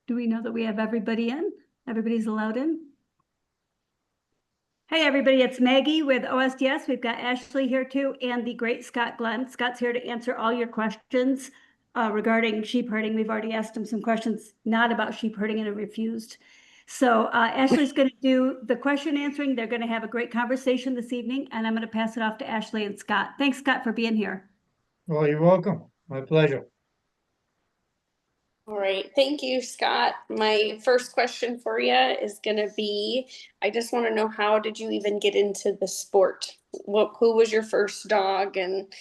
Do we know that we have everybody in? Everybody's allowed in? Hey, everybody, it's Maggie with OSDS. We've got Ashley here too, and the great Scott Glen. Scott's here to answer all your questions regarding sheep herding. We've already asked him some questions not about sheep herding and refused. So Ashley's going to do the question answering. They're going to have a great conversation this evening, and I'm going to pass it off to Ashley and Scott. Thanks, Scott, for being here. Well, you're welcome. My pleasure. All right. Thank you, Scott. My first question for you is going to be, I just want to know, how did you even get into the sport? Who was your first dog and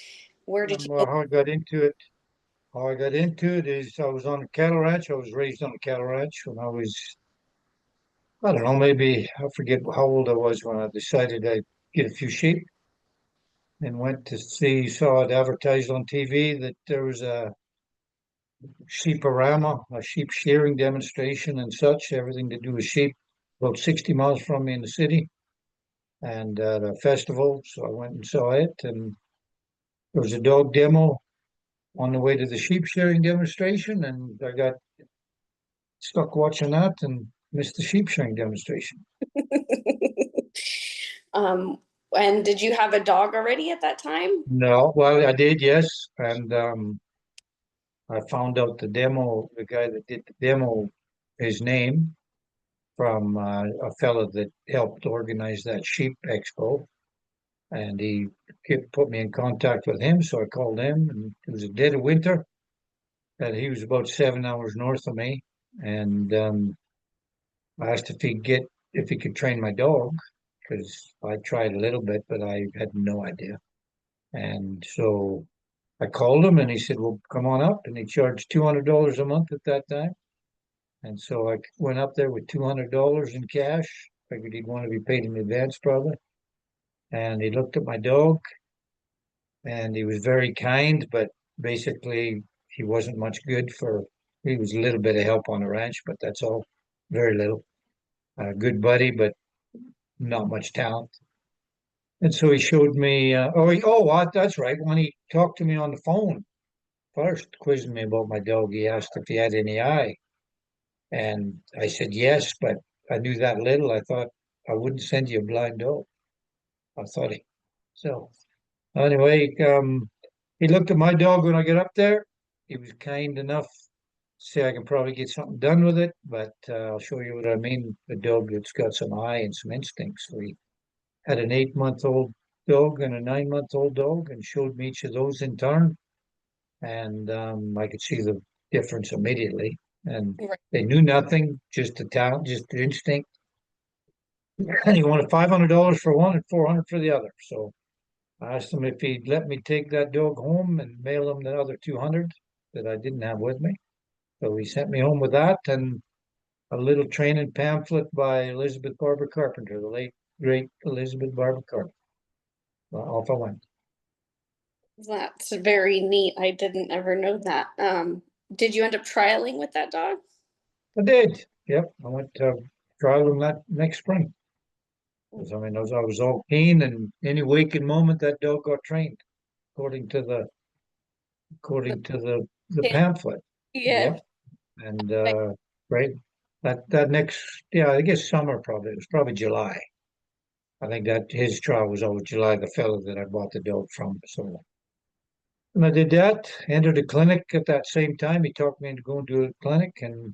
where did you Well, how I got into it? How I got into it is I was on a cattle ranch. I was raised on a cattle ranch when I was, I don't know, maybe I forget how old I was when I decided I'd get a few sheep and went to see, saw it advertised on TV that there was a sheeporama, a sheep shearing demonstration and such, everything to do with sheep, about 60 miles from me in the city, and at a festival. So I went and saw it, and there was a dog demo on the way to the sheep shearing demonstration, and I got stuck watching that and missed the sheep shearing demonstration. um and did you have a dog already at that time? No, well, I did, yes, and I found out the guy that did the demo, his name from a fellow that helped organize that sheep expo, and he put me in contact with him. So I called him, and it was a dead of winter, and he was about 7 hours north of me, and I asked if he could train my dog because I tried a little bit, but I had no idea. And so I called him, and he said, "Well, come on up," and he charged $200 a month at that time. And so I went up there with $200 in cash. Figured he'd want to be paid in advance probably. And he looked at my dog, and he was very kind, but basically he wasn't much good he was a little bit of help on the ranch, but that's all, very little. A good buddy, but not much talent. And so he showed me, that's right. When he talked to me on the phone, first quizzing me about my dog, he asked if he had any eye. And I said yes, but I knew that little. I thought I wouldn't send you a blind dog. I thought so. Anyway, he looked at my dog when I got up there. He was kind enough to say I can probably get something done with it, but I'll show you what I mean. A dog that's got some eye and some instincts. We had an 8-month-old dog and a 9-month-old dog, and showed me each of those in turn, and I could see the difference immediately. And they knew nothing, just the talent, just the instinct. And he wanted $500 for one and $400 for the other. So I asked him if he'd let me take that dog home and mail him the other 200 that I didn't have with me. So he sent me home with that and a little training pamphlet by Elizabeth Barber Carpenter, the late great Elizabeth Barber Carpenter. Well, off I went. That's very neat. I didn't ever know that. Did you end up trialing with that dog? I did. Yep. I went to trial him that next spring. Because I mean, I was all keen, and any waking moment that dog got trained, according to the pamphlet. Yeah. Yep. And right. That next, yeah, I guess summer probably. It was probably July. I think that his trial was always July, the fellow that I bought the dog from. So, and I did that, entered a clinic at that same time. He talked me into going to a clinic, and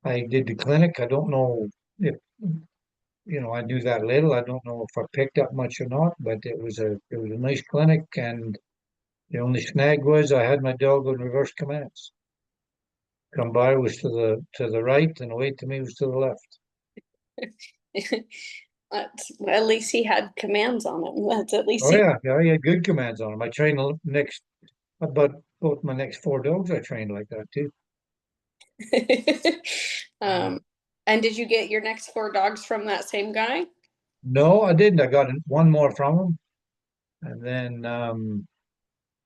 I did the clinic. I don't know if, I knew that little. I don't know if I picked up much or not, but it was a nice clinic, and the only snag was I had my dog on reverse commands. Come by was to the right, and away to me was to the left. At least he had commands on him. That's at least. Oh yeah, he had good commands on him. I trained about both my next 4 dogs. I trained like that too. And did you get your next 4 dogs from that same guy? No, I didn't. I got one more from him, and then I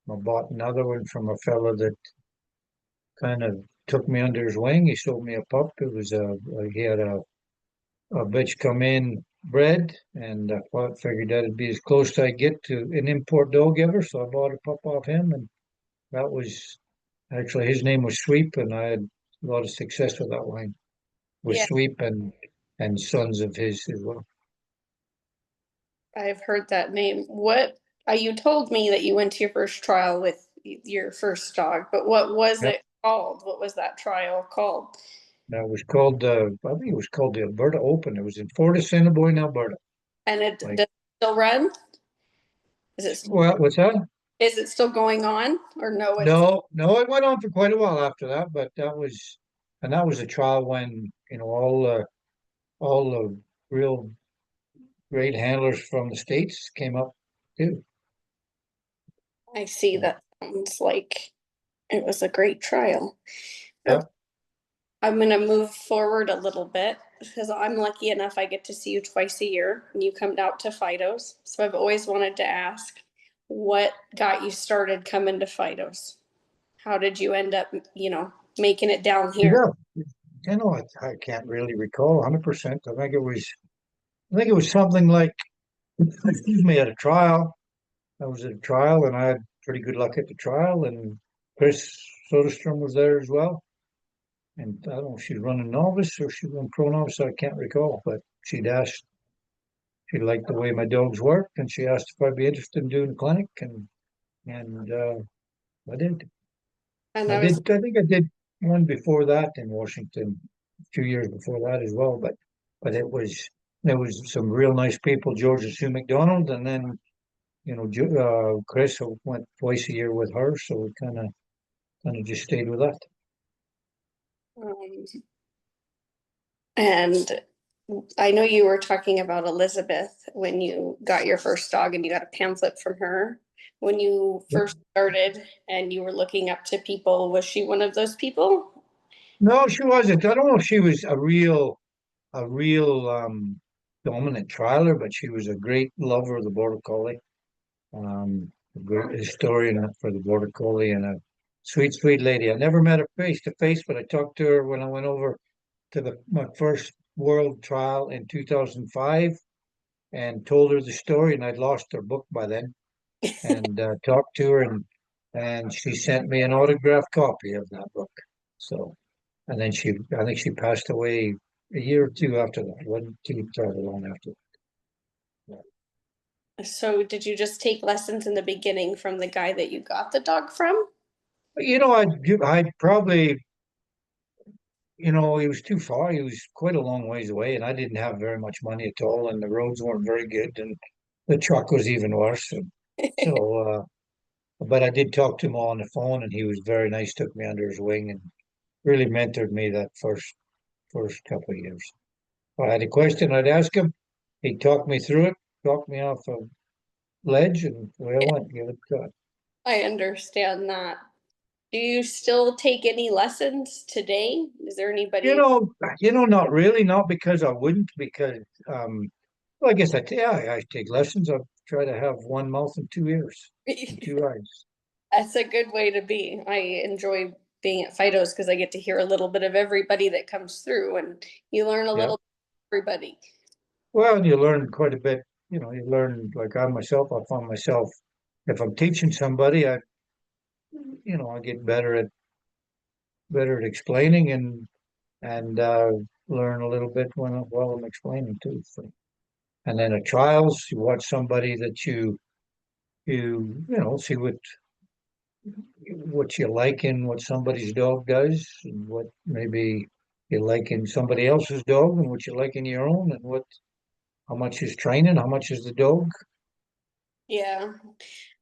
bought another one from a fellow that kind of took me under his wing. He sold me a pup. He had a bitch come in bred, and I figured that'd be as close as I get to an import dog ever. So I bought a pup off him, and that was actually his name was Sweep, and I had a lot of success with that line with Yeah, Sweep and sons of his as well. I've heard that name. What you told me that you went to your first trial with your first dog, but what was Yep. it called? What was that trial called? That was called I think it was called the Alberta Open. It was in Fort Assiniboine, Alberta. And it Like, does it still run? well, what's that? Is it still going on or no? It's No, it went on for quite a while after that, but that was a trial when, all the real great handlers from the States came up too. I see So, that sounds like it was a great trial. yeah. Okay, I'm gonna move forward a little bit because I'm lucky enough I get to see you twice a year and you come out to Fido's. So I've always wanted to ask, what got you started coming to Fido's? How did you end up, making it down here? Yeah. I can't really recall 100%. I think it was something like, excuse me, at a trial. I was at a trial and I had pretty good luck at the trial, and Chris Soderstrom was there as well. And I don't know if she's running novice or she's running pro novice, I can't recall, but she liked the way my dogs work, and she asked if I'd be interested in doing a clinic, and I did. And I was, I think I did one before that in Washington, a few years before that as well, but there was some real nice people, George and Sue McDonald, and then, Chris went twice a year with her, so we kind of just stayed with that. um, and I know you were talking about Elizabeth when you got your first dog and you got a pamphlet from her. When you Yep. first started and you were looking up to people, was she one of those people? No, she wasn't. I don't know if she was a real dominant trialer, but she was a great lover of the Border Collie, a great historian for the Border Collie, and a sweet, sweet lady. I never met her face to face, but I talked to her when I went over to my first world trial in 2005 and told her the story, and I'd lost her book by then, and talked to her, and she sent me an autographed copy of that book. So, and then I think she passed away a year or two after that. It wasn't too terribly long after. So did you just take lessons in the beginning from the guy that you got the dog from? But, I probably, he was too far. He was quite a long ways away, and I didn't have very much money at all, and the roads weren't very good, and the truck was even worse. And so, but I did talk to him on the phone, and he was very nice. Took me under his wing and really mentored me that first couple of years. If I had a question, I'd ask him. He'd talk me through it, talk me off a ledge, and away I went. Give it a shot. I understand that. Do you still take any lessons today? Is there You anybody? know, not really, not because I wouldn't, because well, I guess I take lessons. I try to have one mouth and two ears and two eyes. That's a good way to be. I enjoy being at Fido's because I get to hear a little bit of everybody that comes through and you learn a Yeah. little everybody. Well, and you learn quite a bit. You learn, like I myself, I find myself, if I'm teaching somebody, I get better at explaining, and learn a little bit while I'm explaining too. So, and then at trials, you watch somebody that see what you like in what somebody's dog does, and what maybe you like in somebody else's dog, and what you like in your own, and how much is training, how much is the dog. Yeah.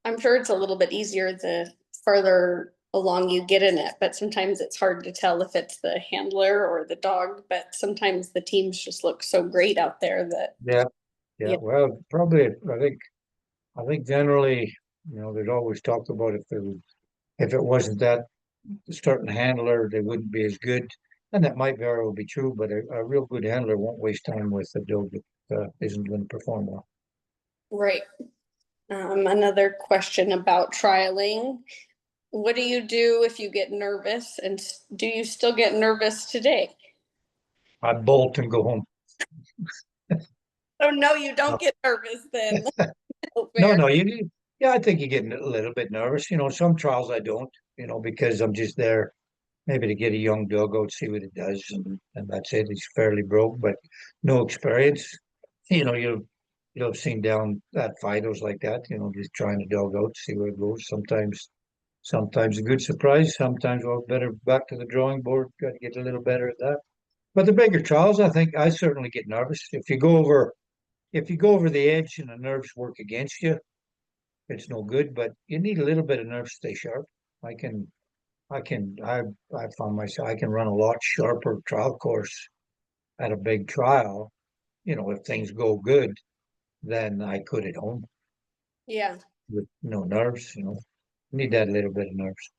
I'm sure it's a little bit easier the further along you get in it, but sometimes it's hard to tell if it's the handler or the dog, but sometimes the teams just look so great out there that, Yeah, yeah. yeah, Well, probably, I think generally, there's always talk about if it wasn't that certain handler, they wouldn't be as good. And that might very well be true, but a real good handler won't waste time with a dog that isn't going to perform well. right. Another question about trialing. What do you do if you get nervous? And do you still get nervous today? I bolt and go home. Oh, no, you No, don't get nervous then. no, Fair. yeah, I think you get a little bit nervous. Some trials I don't. because I'm just there maybe to get a young dog out, see what it does, and that's it. He's fairly broke, but no experience. You'll have seen down at Fidos like that, just trying a dog out, see where it goes. Sometimes a good surprise, sometimes well better back to the drawing board, got to get a little better at that. But the bigger trials, I think I certainly get nervous. If you go over the edge and the nerves work against you, it's no good, but you need a little bit of nerve to stay sharp. I can I found myself I can run a lot sharper trial course at a big trial, if things go good than I could at home Yeah. with no nerves. Need that little bit of nerves.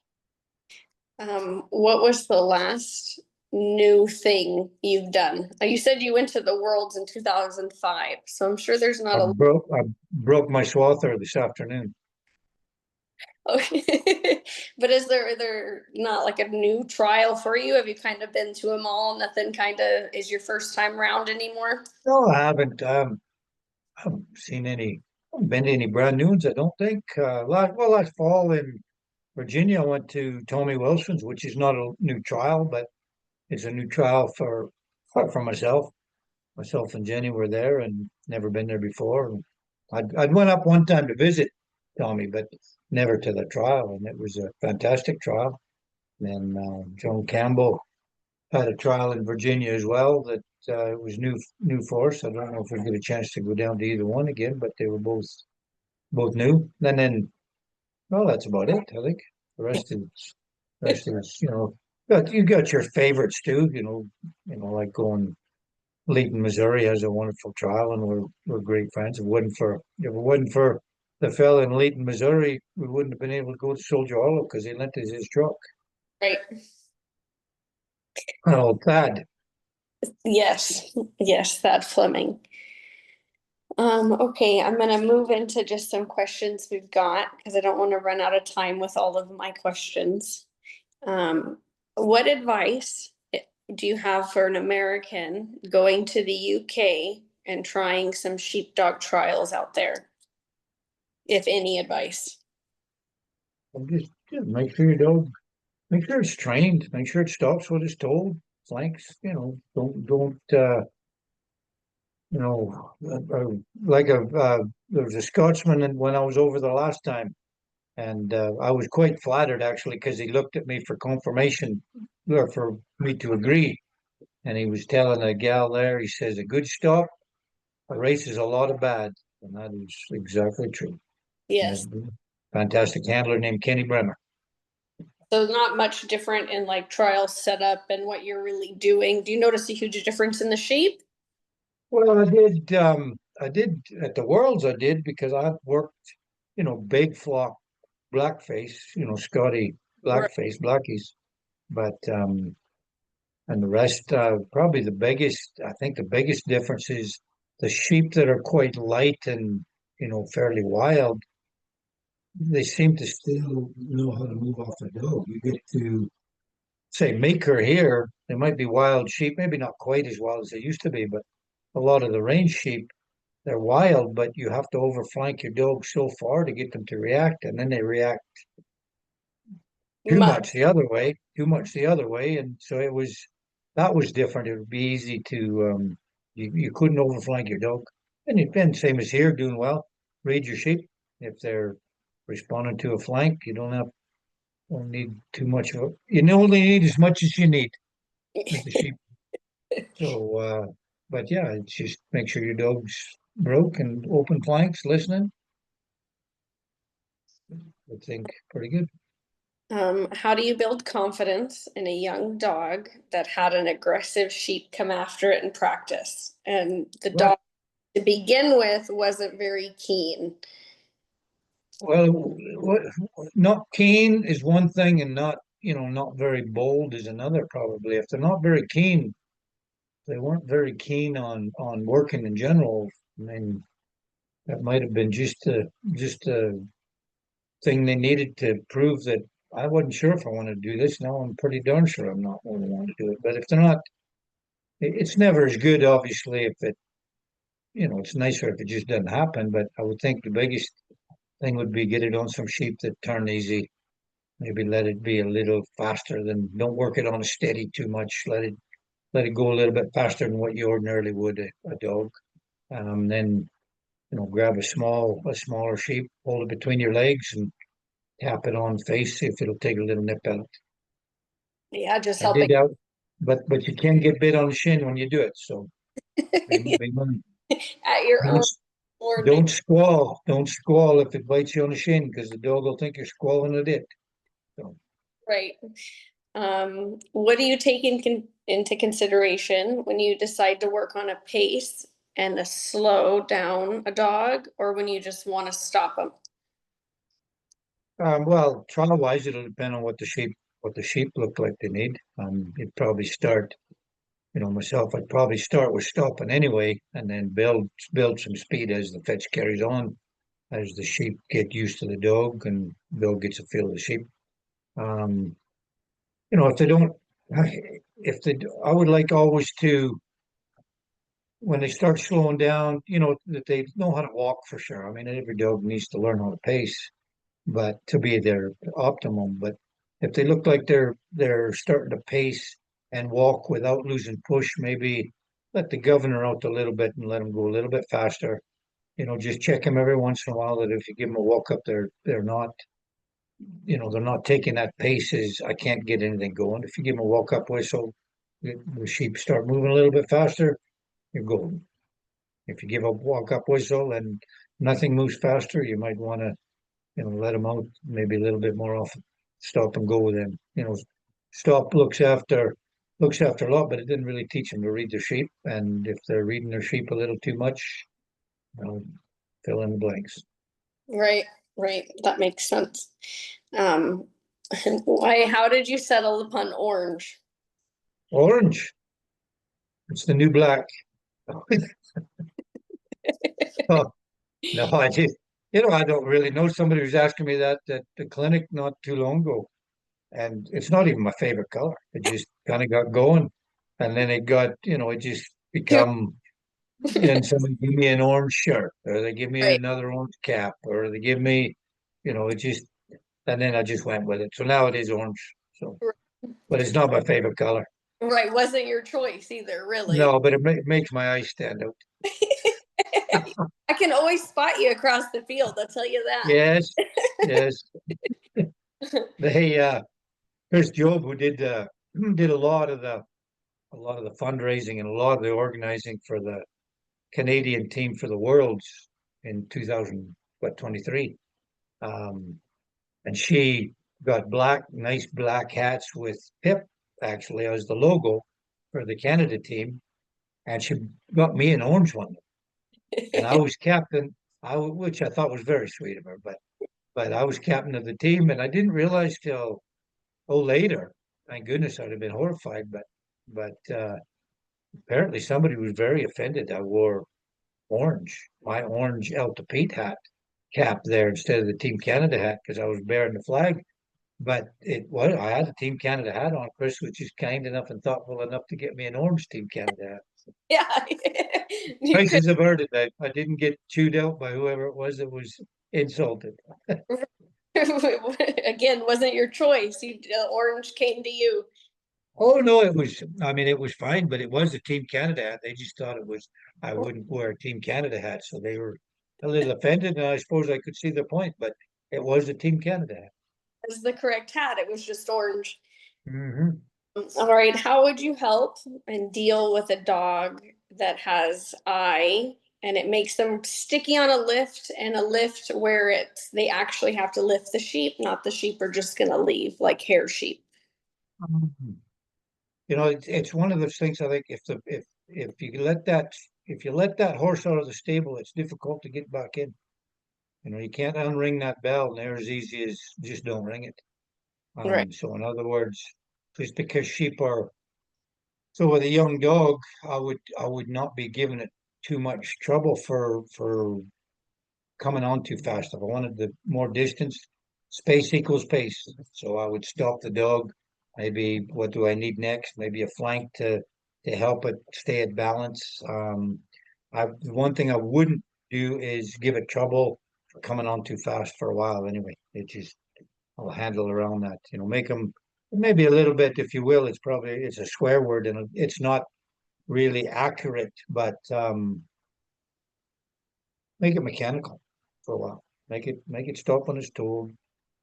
What was the last new thing you've done? You said you went to the Worlds in 2005, so I'm sure there's not I broke my swather this afternoon. Okay. But is there not like a new trial for you? Have you kind of been to them all? Nothing kind of is your first time round anymore? No, I haven't. I haven't been to any brand new ones. I don't think. Last fall in Virginia, I went to Tommy Wilson's, which is not a new trial, but it's a new trial for myself. Myself and Jenny were there and never been there before. And I'd went up one time to visit Tommy, but never to the trial, and it was a fantastic trial. And Joan Campbell had a trial in Virginia as well that was new for us. I don't know if we get a chance to go down to either one again, but they were both new. And then, well, that's about it. I think the rest is. But you got your favorites too. Like going. Leighton, Missouri has a wonderful trial, and we're great friends. If it wasn't for the fella in Leighton, Missouri, we wouldn't have been able to go to Soldier Hollow because he lent us his truck. Right. Oh, Thad. Yes. Yes, that Fleming. Okay, I'm gonna move into just some questions we've got because I don't want to run out of time with all of my questions. What advice do you have for an American going to the UK and trying some sheepdog trials out there? If any advice. Just make sure it's trained, make sure it stops what it's told. Flanks, don't like there was a Scotsman when I was over the last time, and I was quite flattered actually because he looked at me for confirmation or for me to agree, and he was telling a gal there, he says a good stop erases a lot of bad, and that is exactly true. Yes. Fantastic handler named Kenny Bremer. So not much different in like trial setup and what you're really doing. Do you notice a huge difference in the sheep? Well, I did at the Worlds. I did because I worked, big flock blackface, Scotty Right. blackface blackies, but and the rest, probably I think the biggest difference is the sheep that are quite light and fairly wild. They seem to still know how to move off the dog. You get to say Maker here, they might be wild sheep, maybe not quite as wild as they used to be, but a lot of the range sheep, they're wild, but you have to overflank your dog so far to get them to react, and then they react too much the other way, and so that was different. It would be easy to you couldn't overflank your dog, and it been same as here, doing well. Read your sheep if they're responding to a flank. You don't need too much of it. You only need as much as you need with the sheep. So, but yeah, it's just make sure your dog's broke and open flanks, listening. I think pretty good. How do you build confidence in a young dog that had an aggressive sheep come after it in practice? And the Well, dog to begin with wasn't very keen. well, not keen is one thing, and not very bold is another. Probably, if they're not very keen, they weren't very keen on working in general. I mean, that might have been just a thing they needed to prove that I wasn't sure if I wanted to do this. Now I'm pretty darn sure I'm not going to want to do it. But if they're not, it's never as good, obviously, if it's nicer if it just doesn't happen. But I would think the biggest thing would be get it on some sheep that turn easy maybe let it be a little faster than, don't work it on a steady too much. Let it go a little bit faster than what you ordinarily would a dog. Then, grab a smaller sheep, hold it between your legs and tap it on the face, see if it'll take a little nip out. Yeah, just I did helping. that, but you can get bit on the shin when you do it. So be mindful. At your own Don't, warning. don't squall. Don't squall if it bites you on the shin because the dog will think you're squalling at it. So, Right. What do you take into consideration when you decide to work on a pace and to slow down a dog, or when you just want to stop them? well, trial wise, it'll depend on what the sheep look like they need. You'd probably start, myself, I'd probably start with stopping anyway, and then build some speed as the fetch carries on, as the sheep get used to the dog and the dog gets a feel of the sheep. Um, if they don't, if they, I would like always to, when they start slowing down, that they know how to walk for sure. I mean, every dog needs to learn how to pace, but to be their optimum. But if they look like they're starting to pace and walk without losing push, maybe let the governor out a little bit and let them go a little bit faster. Just check them every once in a while that if you give them a walk up, they're not taking that pace as I can't get anything going. If you give them a walk up whistle, the sheep start moving a little bit faster, you're golden. If you give a walk up whistle and nothing moves faster, you might want to, let them out maybe a little bit more often. Stop and go with them. Stop looks after a lot, but it didn't really teach them to read their sheep. And if they're reading their sheep a little too much, fill in the blanks. Right, right. That makes sense. Um, how did you settle upon orange? Orange. It's the new black. Oh, no, I don't really know. Somebody was asking me that at the clinic not too long ago, and it's not even my favorite color. It just kind of got going, and then it just become. Then somebody give me an orange shirt, or they give me Right, another orange cap, or they give me, it just, and then I just went with it. So now it is orange. So, but it's not my favorite color. right. Wasn't your choice either, really. No, but it makes my eyes stand out. I can always spot you across the field, I'll tell you that. Yes, yes. They There's Job who did a lot of the fundraising and a lot of the organizing for the Canadian team for the Worlds in 2023. Um, and she got nice black hats with Pip actually as the logo for the Canada team, and she got me an orange one, and I was captain. Which I thought was very sweet of her, but I was captain of the team, and I didn't realize till later. Thank goodness, I'd have been horrified, but apparently somebody was very offended. I wore my orange El Tapete cap there instead of the Team Canada hat because I was bearing the flag. But I had a Team Canada hat on. Chris was just kind enough and thoughtful enough to get me an orange Team Canada hat. Yeah. You could Prices averted. I didn't get chewed out by whoever it was that was insulted. again, wasn't your choice. Orange came to you. Oh no, it was fine, but it was a Team Canada hat. They just thought I wouldn't wear a Team Canada hat, so they were a little offended, and I suppose I could see their point, but it was a Team Canada hat. It was the correct hat. It was just orange. Hmm. All right. How would you help and deal with a dog that has eye and it makes them sticky on a lift, and a lift where they actually have to lift the sheep, not the sheep are just gonna leave like hair sheep. It's one of those things. I think if you let that horse out of the stable, it's difficult to get back in. You can't unring that bell, and they're as easy as just don't ring it. Right. So in other words, just because sheep are so with a young dog, I would not be giving it too much trouble for coming on too fast. If I wanted the more distance, space equals pace. So I would stop the dog. Maybe what do I need next? Maybe a flank to help it stay at balance. One thing I wouldn't do is give it trouble for coming on too fast for a while. Anyway, it just I'll handle around that, make them maybe a little bit, if you will, it's a swear word and it's not really accurate, but make it mechanical for a while. Make it stop when it's told,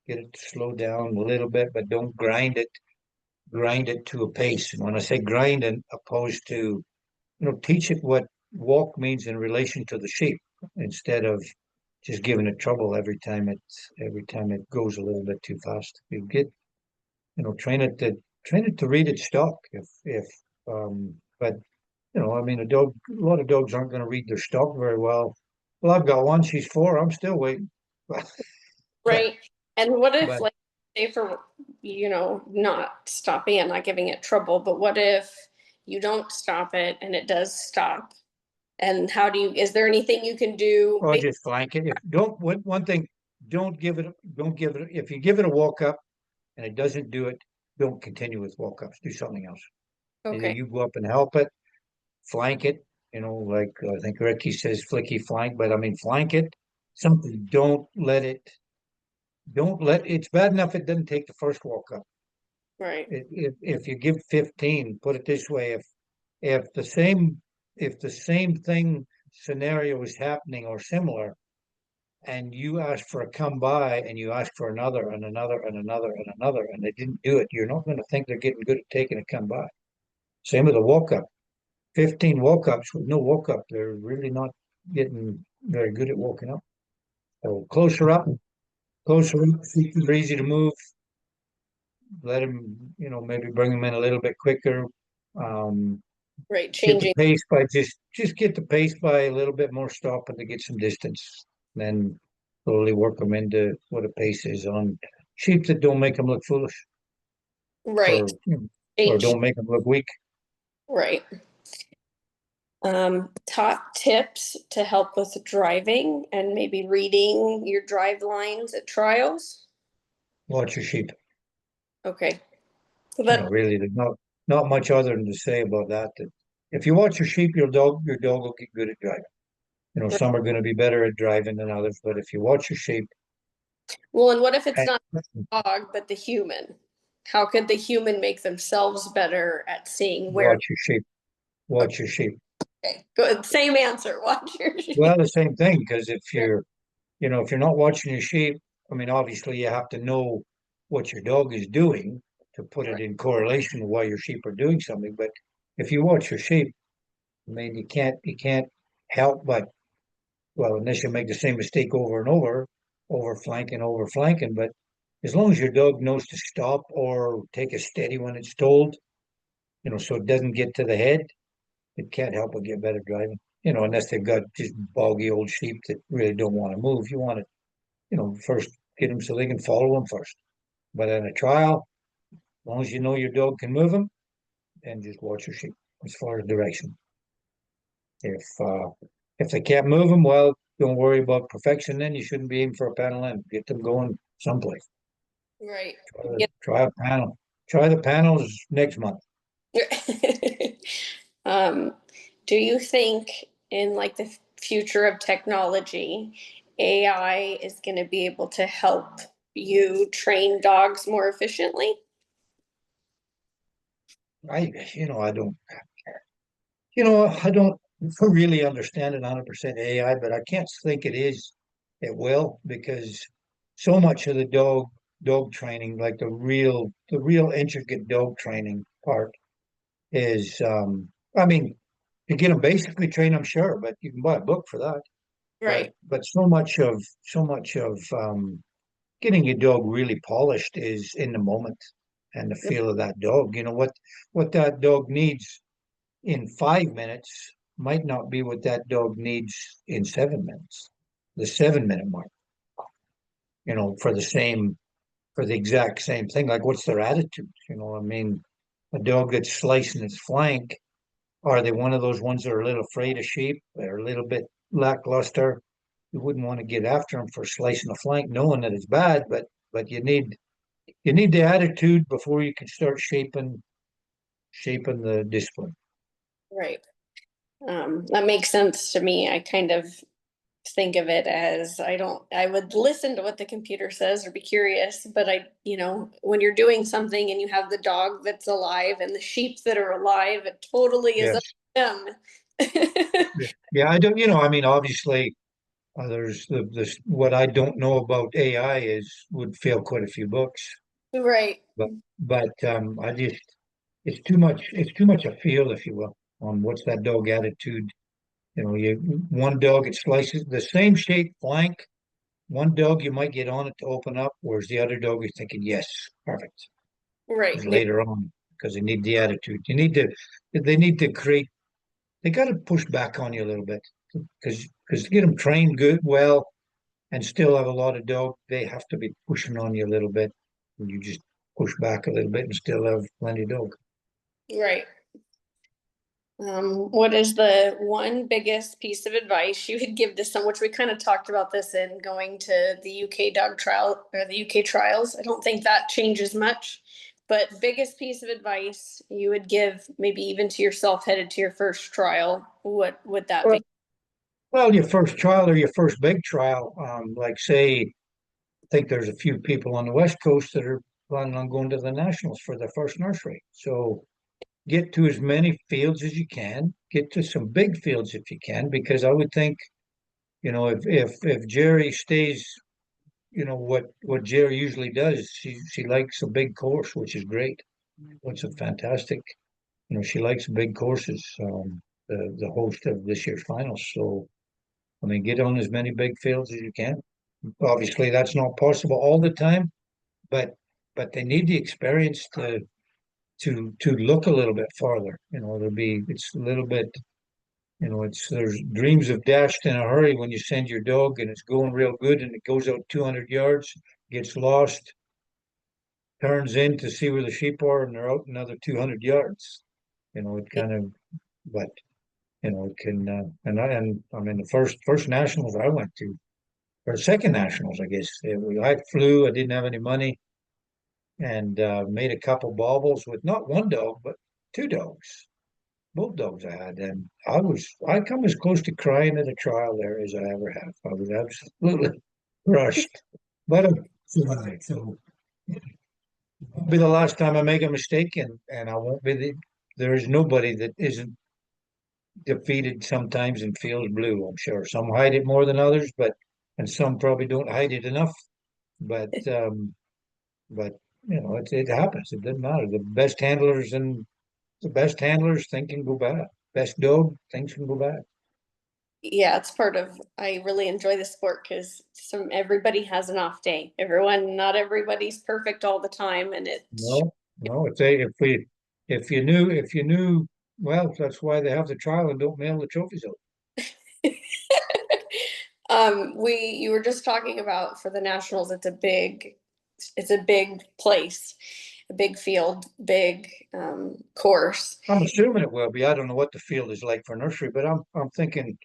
get it to slow down a little bit, but don't grind it to a pace. And when I say grind, and opposed to, teach it what walk means in relation to the sheep instead of just giving it trouble every time it goes a little bit too fast. You get, train it to read its stock but I mean, a lot of dogs aren't going to read their stock very well. Well, I've got one, she's 4, I'm still waiting. Right. And what if, but like, say for, not stopping it, not giving it trouble, but what if you don't stop it and it does stop? And is there anything you can do? Or just flank it. If don't one thing, don't give it. If you give it a walk up and it doesn't do it, don't continue with walk ups. Do something else. Either Okay, you go up and help it, flank it. Like I think Ricky says, flicky flank, but I mean flank it. Something. Don't let it. Don't let. It's bad enough it doesn't take the first walk up. right, If you give 15, put it this way: if the same thing scenario is happening or similar, and you ask for a come by and you ask for another and another and another and another and they didn't do it, you're not going to think they're getting good at taking a come by. Same with a walk up. 15 walk ups with no walk up, they're really not getting very good at walking up. So closer up, they're easy to move. Let them, maybe bring them in a little bit quicker. right, Get the changing, pace by just get the pace by a little bit more stopping to get some distance. Then slowly work them into what a pace is on sheep that don't make them look foolish right, or or change, don't make them look weak. right. Top tips to help with driving and maybe reading your drive lines at trials. Watch your sheep. Okay. So that, Really, there's not much other than to say about that. That if you watch your sheep, your dog will get good at driving. Some are going to be better at driving than others, but if you watch your sheep, well, and what if it's and not the dog, but the human? How could the human make themselves better at seeing where? watch your sheep, watch your sheep. Okay, good. Same answer. Watch your sheep. Well, the same thing, because if you're not watching your sheep, I mean, obviously you have to know what your dog is doing to put it Right. in correlation with why your sheep are doing something. But if you watch your sheep, I mean, you can't help but, well, unless you make the same mistake over and over flanking. But as long as your dog knows to stop or take a steady when it's told, so it doesn't get to the head, it can't help but get better driving. Unless they've got just boggy old sheep that really don't want to move. You want to first get them so they can follow them first. But in a trial, as long as you know your dog can move them, then just watch your sheep as far as direction. If they can't move them, well, don't worry about perfection. Then you shouldn't be aiming for a panel end. Get them going someplace. Right. Try a panel. Try the panels next month. um, do you think in like the future of technology, AI is going to be able to help you train dogs more efficiently? I don't. I don't really understand it 100% AI, but I can't think it is. It will, because so much of the dog training, like the real intricate dog training part is, I mean, you get them basically trained, I'm sure, but you can buy a book for that. But Right. but so much of getting your dog really polished is in the moment and the feel of that dog. What that dog needs in 5 minutes might not be what that dog needs in 7 minutes. The 7 minute mark, for the exact same thing. Like, what's their attitude? I mean, a dog that's slicing its flank, are they one of those ones that are a little afraid of sheep? They're a little bit lackluster. You wouldn't want to get after them for slicing a flank, knowing that it's bad, but you need the attitude before you can start shaping the discipline. Right. That makes sense to me. I kind of think of it as I would listen to what the computer says or be curious, but when you're doing something and you have the dog that's alive and the sheep that are alive, it totally is up Yes. to them. Yeah, I don't, I mean, obviously, there's what I don't know about AI would fail quite a few books, Right. but it's too much a feel, if you will, on what's that dog attitude. One dog, it slices the same shape flank. One dog you might get on it to open up, whereas the other dog is thinking, yes, perfect. Right. Is later on because they need the attitude. They need to create. They got to push back on you a little bit because to get them trained good, well, and still have a lot of dog, they have to be pushing on you a little bit. And you just push back a little bit and still have plenty of dog. Right. What is the one biggest piece of advice you would give to someone, which we kind of talked about this in going to the UK dog trial or the UK trials? I don't think that changes much, but biggest piece of advice you would give maybe even to yourself headed to your first trial, what would that Well, be? well, your first trial or your first big trial, like say, I think there's a few people on the West Coast that are planning on going to the Nationals for their first nursery. So get to as many fields as you can, get to some big fields if you can, because I would think, if Jerry stays, what Jerry usually does, she likes a big course, which is great. It's a fantastic, she likes big courses, the host of this year's finals. So, I mean, get on as many big fields as you can. Obviously, that's not possible all the time, but they need the experience to look a little bit farther. It's a little bit, there's dreams of dashed in a hurry when you send your dog and it's going real good and it goes out 200 yards, gets lost, turns in to see where the sheep are, and they're out another 200 yards. It kind of, but it can, and I mean, the first nationals I went to, or second nationals, I guess, I flew, I didn't have any money, and made a couple baubles with not one dog, but two dogs, both dogs I had. And I come as close to crying at a trial there as I ever have. I was absolutely crushed, but I'm survived. So it'll be the last time I make a mistake, and I won't be there is nobody that isn't defeated sometimes and feels blue. I'm sure some hide it more than others, and some probably don't hide it enough. But but it happens. It doesn't matter. The best handlers think can go bad. Best dog things can go bad. Yeah, it's part of, I really enjoy the sport because everybody has an off day. Not everybody's perfect all the time. And No, no. If you knew, well, that's why they have the trial and don't mail the trophies out. you were just talking about for the nationals, it's a big place, a big field, big, course. I'm assuming it will be. I don't know what the field is like for nursery, but I'm thinking,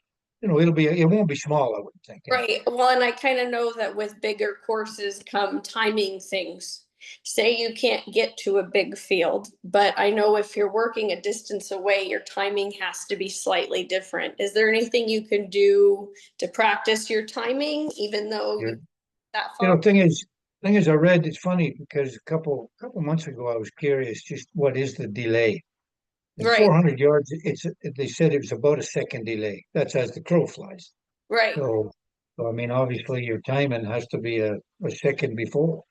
it won't be small, I wouldn't think. Right. Well, and I kind of know that with bigger courses come timing things. Say you can't get to a big field, but I know if you're working a distance away, your timing has to be slightly different. Is there anything you can do to practice your timing, even though Yeah. you're that far? Thing is, I read, it's funny because a couple months ago I was curious just what is the delay. In Right, 400 yards, they said it was about a second delay. That's as the crow flies. right, So I mean, obviously your timing has to be a second before.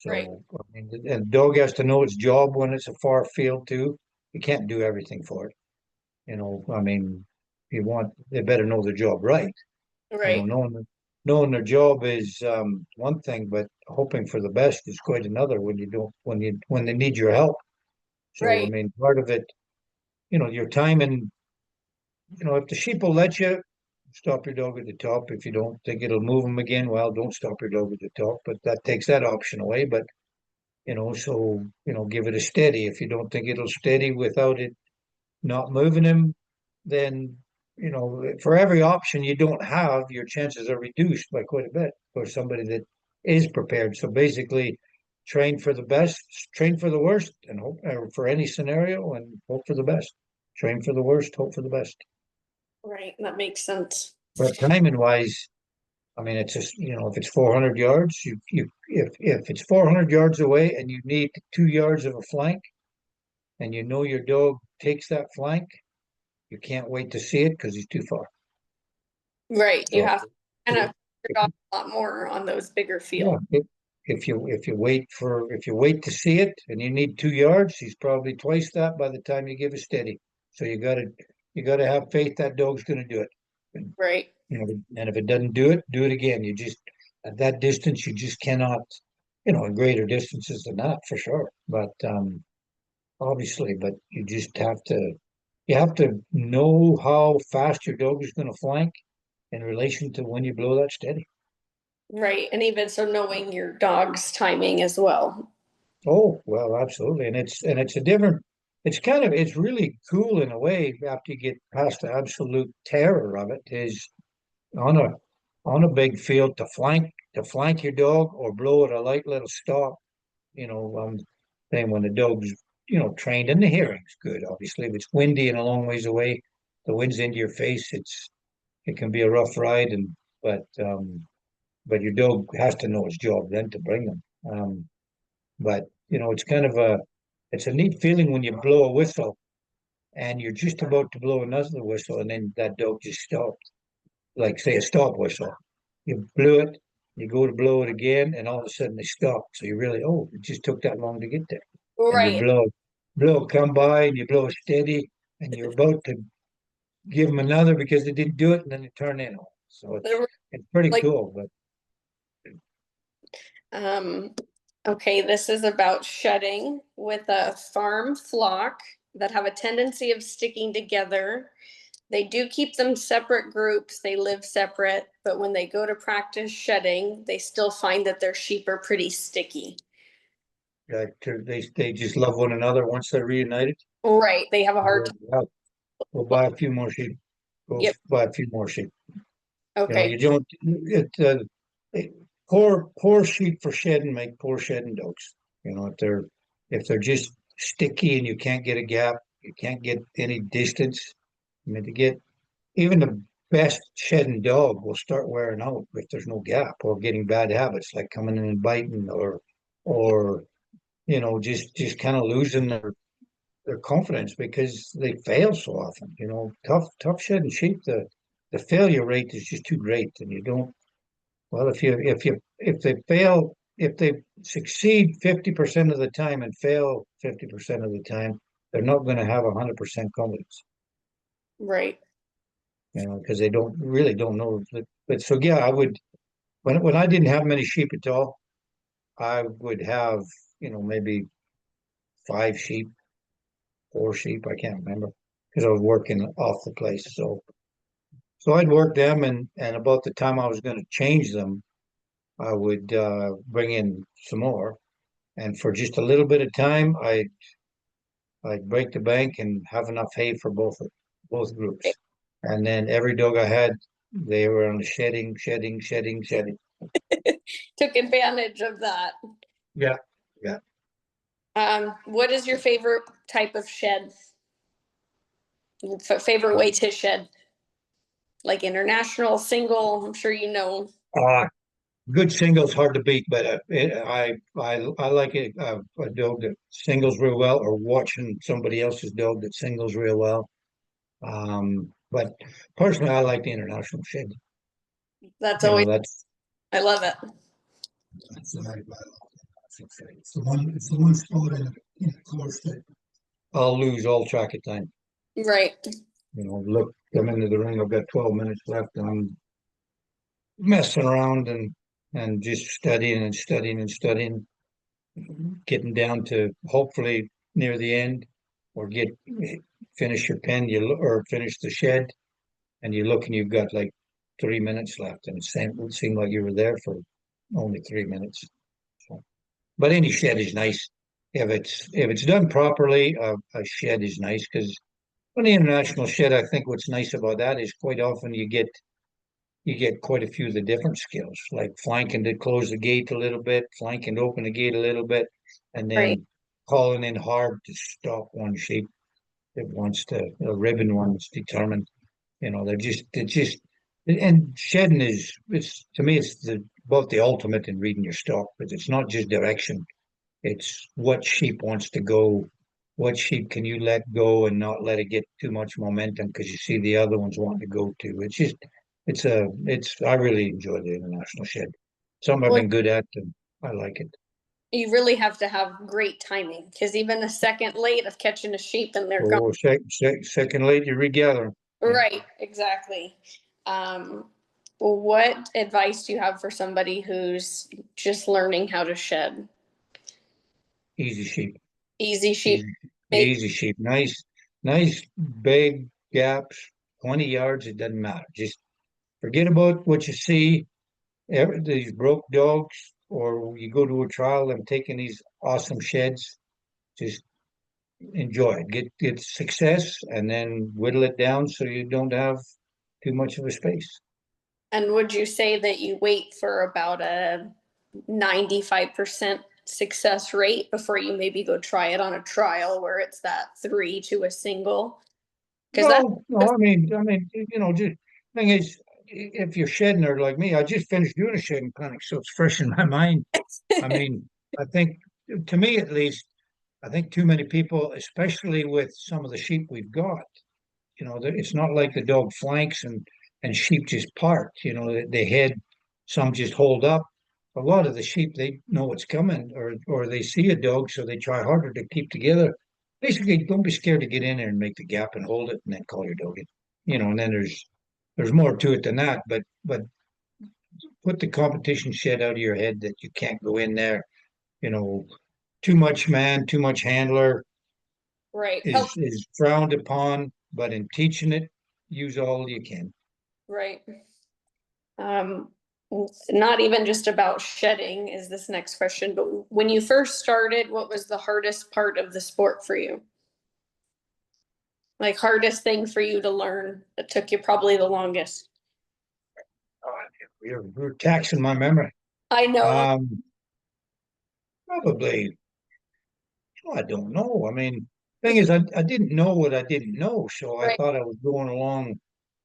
right, So I mean, and dog has to know its job when it's a far field too. You can't do everything for it. I mean, they better know their job right. right, Knowing their job is one thing, but hoping for the best is quite another when you don't when they need your help. So I right, mean, part of it, your timing. If the sheep will let you, stop your dog at the top. If you don't think it'll move them again, well, don't stop your dog at the top. But that takes that option away. But so give it a steady. If you don't think it'll steady without it not moving him, then for every option you don't have, your chances are reduced by quite a bit for somebody that is prepared. So basically, train for the best, train for the worst, and hope for any scenario, and hope for the best. Train for the worst, hope for the best. right. That makes sense. But timing wise, I mean, it's just, if it's 400 yards, if it's 400 yards away and you need 2 yards of a flank, and your dog takes that flank, you can't wait to see it because he's too far. Right. You So, have to kind of figure out a lot more on those bigger yeah, fields. if you wait to see it and you need 2 yards, he's probably twice that by the time you give a steady. So you gotta have faith that dog's gonna do it. And, Right. and if it doesn't do it again. You just at that distance, you just cannot, in greater distances than that for sure. But obviously, but you have to know how fast your dog is gonna flank in relation to when you blow that steady. Right. And even so knowing your dog's timing as well. Oh, well, absolutely. It's really cool in a way after you get past the absolute terror of it is on a big field to flank your dog or blow at a light little stop, then when the dog's, trained and the hearing's good, obviously. If it's windy and a long ways away, the wind's into your face, it can be a rough ride but your dog has to know its job then to bring them. But it's a neat feeling when you blow a whistle and you're just about to blow another whistle and then that dog just stopped. Like say a stop whistle. You blew it, you go to blow it again, and all of a sudden they stop. So you really, oh, it just took that long to get there. And you Right. come by and you blow steady and you're about to give them another because they didn't do it and then they turn in. So it's pretty Like, cool, but um, okay, this is about shedding with a farm flock that have a tendency of sticking together. They do keep them separate groups, they live separate, but when they go to practice shedding, they still find that their sheep are pretty sticky. they just love one another once they're reunited. Right. They have a hard time. Yeah, we'll buy a few more sheep. Go Yep. buy a few more sheep. Okay. You don't. Poor sheep for shedding make poor shedding dogs. If they're just sticky and you can't get a gap, you can't get any distance. I mean, to get even the best shedding dog will start wearing out if there's no gap or getting bad habits like coming in and biting or just kind of losing their confidence because they fail so often. Tough shedding sheep, the failure rate is just too great, and you don't. Well, if they succeed 50% of the time and fail 50% of the time, they're not going to have 100% confidence. Right. Because they don't know. But so yeah, I would when I didn't have many sheep at all, I would have maybe 5 sheep, 4 sheep. I can't remember because I was working off the place. So I'd work them, and about the time I was going to change them, I would bring in some more, and for just a little bit of time, I'd break the bank and have enough hay for both groups, and then every dog I had, they were on the shedding, shedding, shedding, shedding. Took advantage of that. Yeah, yeah. What is your favorite type of shed? Favorite way to shed? Like international, single, I'm sure you know. Uh, Good singles hard to beat, but I like a dog that singles real well, or watching somebody else's dog that singles real well. But personally, I like the international shed. That's You know, always, that's I love it. that's the night it's the one sport in a course that I'll lose all track of time. Right. Look, come into the ring. I've got 12 minutes left, and I'm messing around and just studying and studying and studying, getting down to hopefully near the end, or finish your pen, or finish the shed, and you look and you've got like 3 minutes left, and it would seem like you were there for only 3 minutes. So, but any shed is nice if it's done properly. A shed is nice because on the international shed, I think what's nice about that is quite often you get quite a few of the different skills, like flanking to close the gate a little bit, flanking to open the gate a little bit, and Right. then calling in hard to stop one sheep that wants to, a ribbon one that's determined. They're just And shedding it's to me, it's about the ultimate in reading your stock, but it's not just direction. It's what sheep wants to go, what sheep can you let go and not let it get too much momentum because you see the other ones wanting to go to. It's just, I really enjoy the international shed. Something I've Well, been good at, and I like it. you really have to have great timing because even a second late of catching a sheep and they're gone. Oh, second late, you regather 'em. Yeah. Right, exactly. Um, what advice do you have for somebody who's just learning how to shed? Easy sheep. Easy sheep. Easy, Make easy sheep. Nice big gaps, 20 yards, it doesn't matter. Just forget about what you see. These broke dogs, or you go to a trial and taking these awesome sheds, just enjoy it. Get success and then whittle it down so you don't have too much of a space. And would you say that you wait for about a 95% success rate before you maybe go try it on a trial where it's that 3 to a single? Because that, No, just thing is, if you're shedding her like me, I just finished doing a shedding clinic, so it's fresh in my mind. I mean, I think, to me at least, I think too many people, especially with some of the sheep we've got, it's not like the dog flanks and sheep just part. They head, some just hold up. A lot of the sheep, they know what's coming, or they see a dog, so they try harder to keep together. Basically, don't be scared to get in there and make the gap and hold it, and then call your dog in. And then there's more to it than that. But put the competition shed out of your head that you can't go in there. You know, too much man, too much handler right, help, is frowned upon, but in teaching it, use all you can. right. Um, not even just about shedding is this next question, but when you first started, what was the hardest part of the sport for you? Like hardest thing for you to learn that took you probably the longest? You're taxing my memory. I know, Um, Probably, I don't know. I mean, thing is, I didn't know what I didn't know, so I right? thought I was going along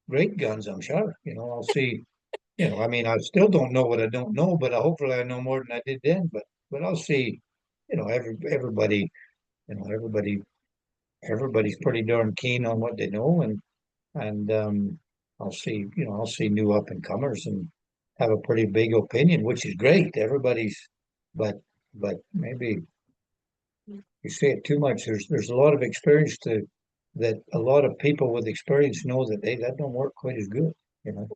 great guns, I'm sure. I'll see. I mean, I still don't know what I don't know, but hopefully I know more than I did then. But I'll see. Everybody, you know, everybody, everybody's pretty darn keen on what they know, and I'll see new up and comers and have a pretty big opinion, which is great. But but maybe you say it too much. There's a lot of experience that a lot of people with experience know that don't work quite as good. You know,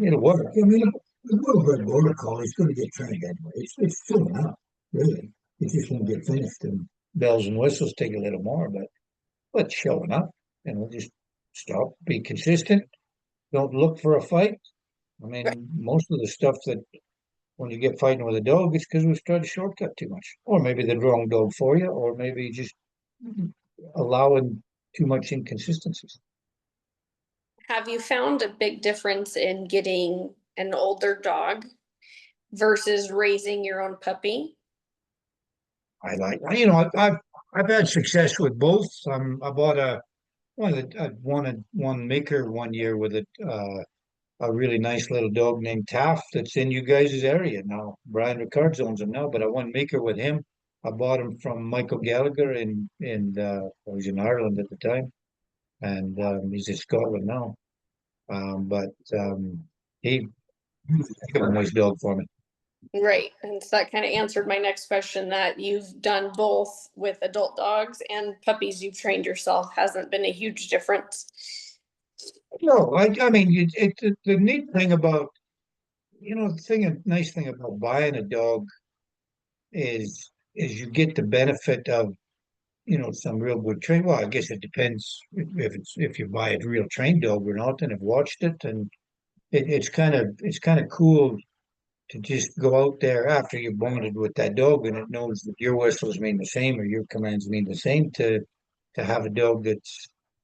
it'll work. I mean, a well-bred border collie is going to get trained anyway. It's filling up, really. It just won't get finished, and bells and whistles take a little more, but showing up, just stop, be consistent. Don't look for a fight. I mean, most of the stuff that when you get fighting with a dog, it's because we've tried to shortcut too much, or maybe the wrong dog for you, or maybe just allowing too much inconsistencies. Have you found a big difference in getting an older dog versus raising your own puppy? I like, I've had success with both. I bought I wanted one maker one year with a really nice little dog named Taff that's in you guys' area now. Brian Rickards owns him now, but I won maker with him. I bought him from Michael Gallagher I was in Ireland at the time, and he's in Scotland now. But he was a nice dog for me. Right. And so that kind of answered my next question that you've done both with adult dogs and puppies you've trained yourself hasn't been a huge difference. No, I mean, the neat thing about, nice thing about buying a dog is you get the benefit of, some real good train. Well, I guess it depends if you buy a real trained dog or not, and have watched it, and it's kind of cool to just go out there after you've bonded with that dog, and it knows that your whistles mean the same or your commands mean the same. To have a dog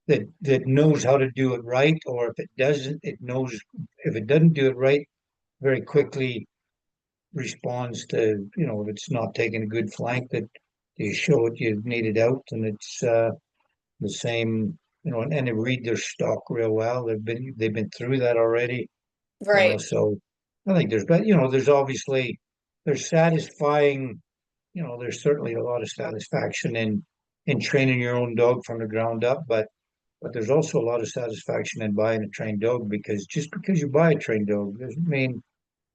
that knows how to do it right, or if it doesn't, it knows if it doesn't do it right, very quickly responds to, if it's not taking a good flank, that you show it you need it out, and it's the same and they read their stock real well. They've been through that already, Right. so I think there's obviously, there's satisfying, there's certainly a lot of satisfaction in training your own dog from the ground up, but there's also a lot of satisfaction in buying a trained dog, because just because you buy a trained dog doesn't mean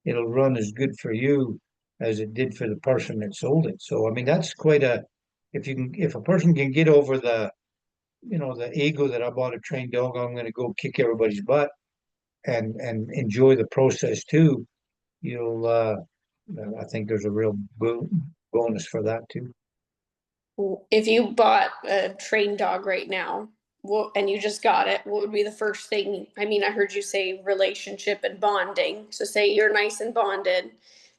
it'll run as good for you as it did for the person that sold it. So I mean that's quite a, if a person can get over the ego that I bought a trained dog, I'm going to go kick everybody's butt, and enjoy the process too, you'll I think there's a real bonus for that too. If you bought a trained dog right now, and you just got it, what would be the first thing? I mean, I heard you say relationship and bonding. So say you're nice and bonded.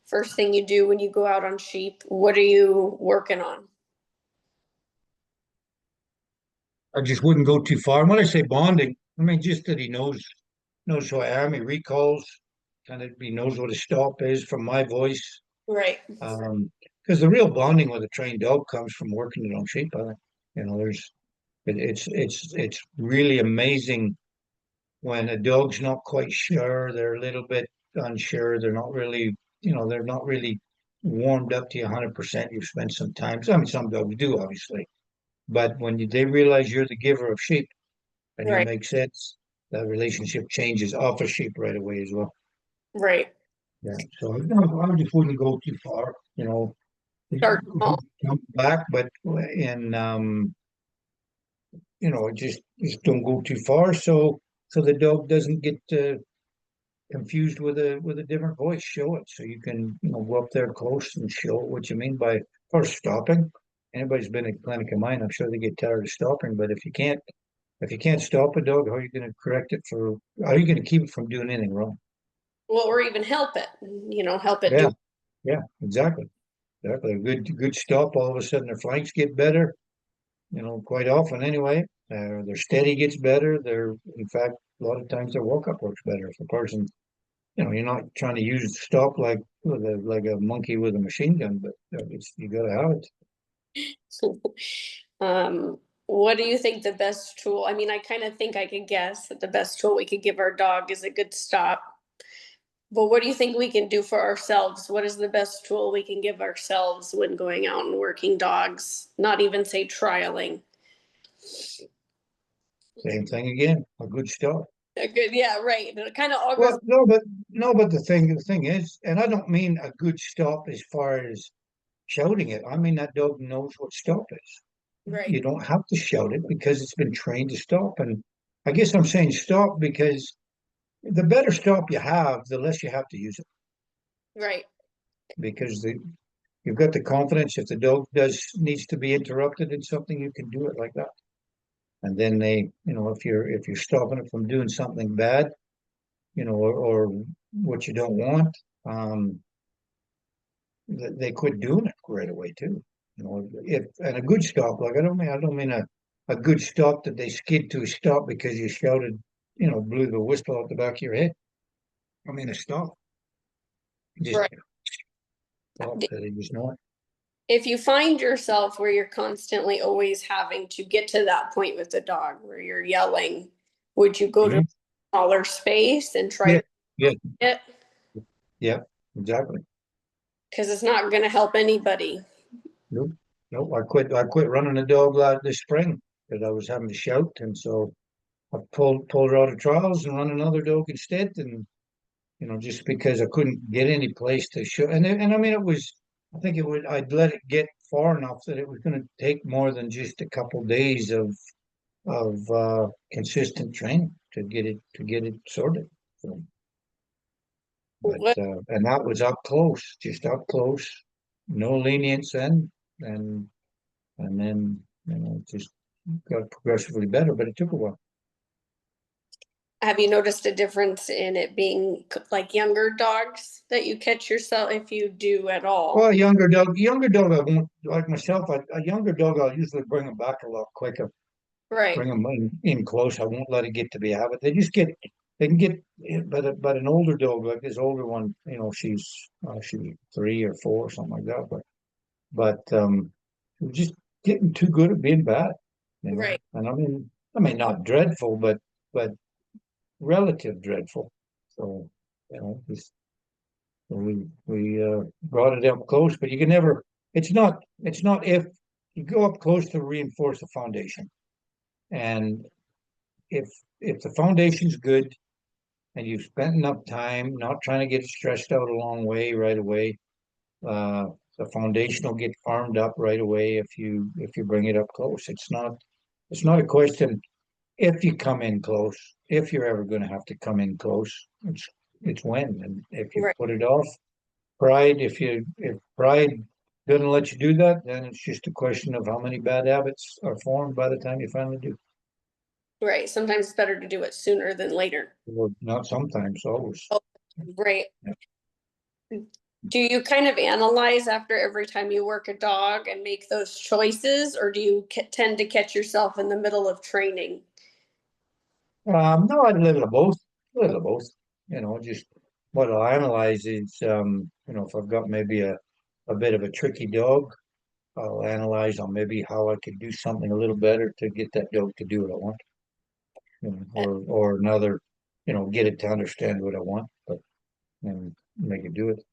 First thing you do when you go out on sheep, what are you working on? I just wouldn't go too far. And when I say bonding, I mean just that he knows who I am. He recalls, kind of, he knows what a stop is from my voice. Right. Because the real bonding with a trained dog comes from working it on sheep. I think, it's really amazing when a dog's not quite sure, they're a little bit unsure, they're not really warmed up to you 100%. You've spent some time. I mean, some dogs do, obviously, but when they realize you're the giver of sheep and you Right. make sense, that relationship changes off of sheep right away as well. Right. Yeah. So I just wouldn't go too far, Start small. come back, but in just don't go too far, so the dog doesn't get confused with a different voice. Show it, so you can go up there close and show it what you mean by first stopping. Anybody's been in a clinic of mine, I'm sure they get tired of stopping, but if you can't stop a dog, how are you going to correct it for? How are you going to keep it from doing anything wrong? Well, or even help it, help it Yeah, do. yeah, exactly. Exactly. A good stop, all of a sudden their flanks get better, quite often anyway. Their steady gets better. In fact, a lot of times their walk up works better. If a person, you're not trying to use the stop like a monkey with a machine gun, but you got to have it. What do you think the best tool? I mean, I kind of think I could guess that the best tool we could give our dog is a good stop. But what do you think we can do for ourselves? What is the best tool we can give ourselves when going out and working dogs? Not even say trialing. Same thing again. A good stop. A good, yeah, right. It kind of all goes. Well, no, but the thing is, and I don't mean a good stop as far as shouting it. I mean that dog knows what stop is. Right, You don't have to shout it because it's been trained to stop. And I guess I'm saying stop because the better stop you have, the less you have to use it. right, Because you've got the confidence, if the dog needs to be interrupted in something, you can do it like that. And then if you're stopping it from doing something bad, or what you don't want, they quit doing it right away too. If and a good stop, like I don't mean a good stop that they skid to a stop because you shouted, blew the whistle out the back of your head. I mean a stop. Just right. stop that they just know it. If you find yourself where you're constantly always having to get to that point with the dog where you're yelling, would you go to a smaller space and try Yeah, to yeah, it? yeah, exactly. Because it's not going to help anybody. Nope, nope. I quit running the dog this spring because I was having to shout, and so I pulled her out of trials and run another dog instead, and just because I couldn't get any place to show, and I mean I think I'd let it get far enough that it was going to take more than just a couple days of consistent training to get it sorted. So, What and that was up close, just up close, no lenience then, and then it just got progressively better, but it took a while. have you noticed a difference in it being like younger dogs that you catch yourself if you do at all? Well, younger dog, I won't, like myself. A younger dog, I'll usually bring them back a lot quicker. Right, Bring them in close. I won't let it get to be a habit. They can get, but an older dog like this older one, she's 3 or 4 or something like that. But we're just getting too good at being bad, right. And I mean, I mean, not dreadful, but relative dreadful. So, you know, we brought it up close, but you can never. It's not if you go up close to reinforce the foundation, and if the foundation's good and you've spent enough time not trying to get stressed out a long way right away, uh, the foundation will get farmed up right away if you bring it up close. It's not a question if you come in close, if you're ever going to have to come in close. It's when, and if you Right. put it off, pride. If pride doesn't let you do that, then it's just a question of how many bad habits are formed by the time you finally do. Right. Sometimes it's better to do it sooner than later. Well, not sometimes, always. Oh, right. Yeah. Do you kind of analyze after every time you work a dog and make those choices, or do you tend to catch yourself in the middle of training? No, a little of both. A little of both. You know, just what I'll analyze is, if I've got maybe a bit of a tricky dog, I'll analyze on maybe how I could do something a little better to get that dog to do what I want. Or another, get it to understand what I want, but and make it do it.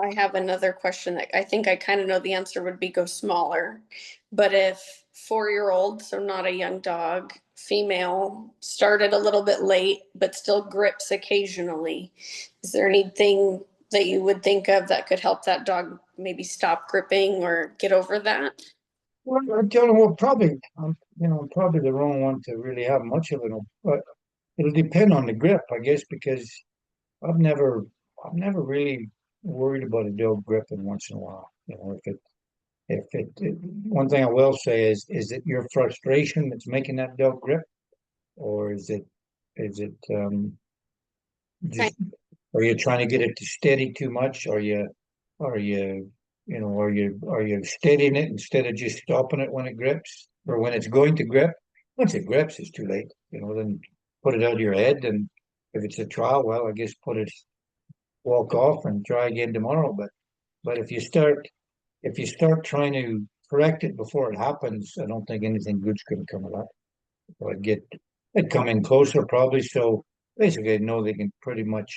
I have another question that I think I kind of know the answer would be go smaller. But if 4-year-old, so not a young dog, female, started a little bit late, but still grips occasionally, is there anything that you would think of that could help that dog maybe stop gripping or get over that? Well, I don't know. Well, probably, I'm probably the wrong one to really have much of it, but it'll depend on the grip, I guess, because I've never, I've never really worried about a dog gripping once in a while. One thing I will say is it your frustration that's making that dog grip, or is it Right. just, are you trying to get it to steady too much? Are you, are you steadying it instead of just stopping it when it grips or when it's going to grip? Once it grips, it's too late. Then put it out of your head, and if it's a trial, well, I guess walk off and try again tomorrow. But if you start trying to correct it before it happens, I don't think anything good's going to come of that. So I'd come in closer probably. So basically, I know they can pretty much